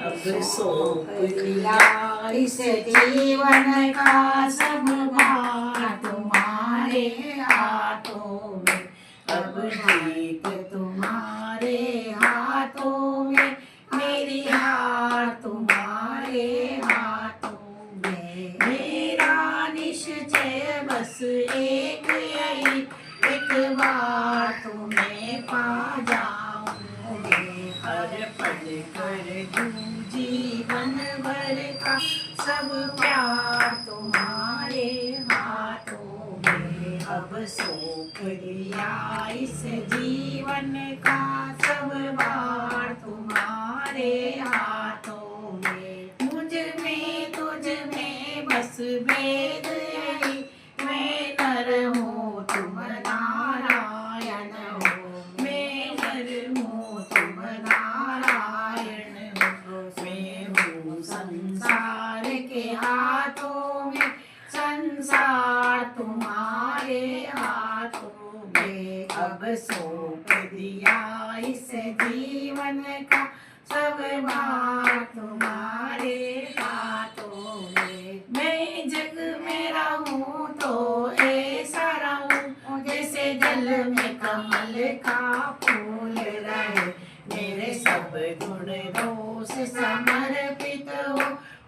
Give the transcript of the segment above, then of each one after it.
अब सौंप लिया इस जीवन का सब भार तुम्हारे हाथों में। अब जीत तुम्हारे हाथों में, मेरी हार तुम्हारे हाथों में। मेरा निश्चय बस एक यही, एक बार तुम्हें पा जाऊंगी। हर पल कर दूं जीवन भर का सब प्यार तुम्हारे हाथों में। अब सौंप लिया इस जीवन का सब भार तुम्हारे हाथों में। मुझ में तुझ में बस भेद यही, मैं नर हूँ तुम नारायण हो। मैं नर हूँ तुम नारायण हो। मैं हूँ संसार के हाथों में, संसार तुम्हारे हाथों में। अब सौंप दिया इस जीवन का सब भार तुम्हारे हाथों में। मैं जग में रहूं तो ऐसा रहूं जैसे जल में कमल का फूल रहे। मेरे सब गुण दोष समर्पित हो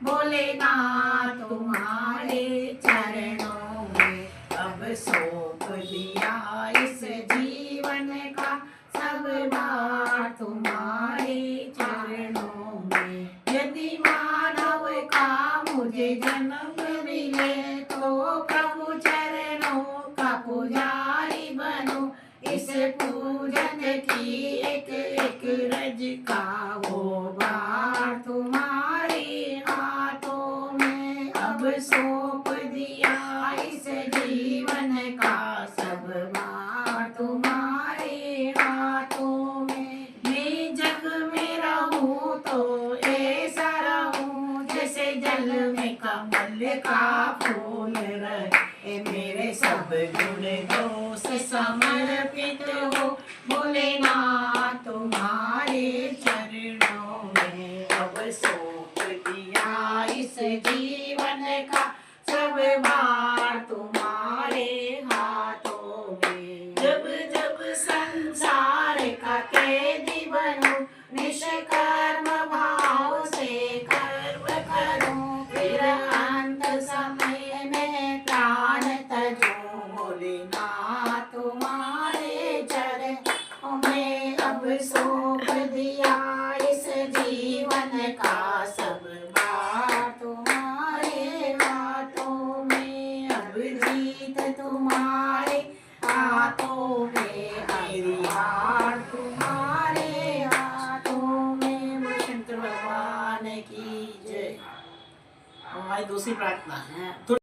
भोलेनाथ तुम्हारे चरणों में। अब सौंप दिया इस जीवन का सब भार तुम्हारे चरणों में। यदि मानव का मुझे जन्म मिले तो प्रभु चरणों का पुजारी बनूं। इस पूजन की एक एक रज का वो भार तुम्हारे हाथों में। अब सौंप दिया इस जीवन का सब भार तुम्हारे हाथों में। मैं जग में रहूं तो ऐसा रहूं जैसे जल में कमल का फूल रहे। मेरे सब गुण दोष समर्पित हो भोलेनाथ तुम्हारे चरणों में। अब सौंप दिया इस जीवन का सब भार तुम्हारे हाथों में। जब जब संसार का कैदी बनूं, निष्कर्म भाव से कर्म करूं। फिर अंत समय में प्राण तजूं भोलेनाथ तुम्हारे चरणों में। अब सौंप दिया इस जीवन का सब भार तुम्हारे हाथों में। अब जीत तुम्हारे हाथों में, मेरी हार तुम्हारे हाथों में। बोलो शंकर भगवान की जय। हमारी दूसरी प्रार्थना है।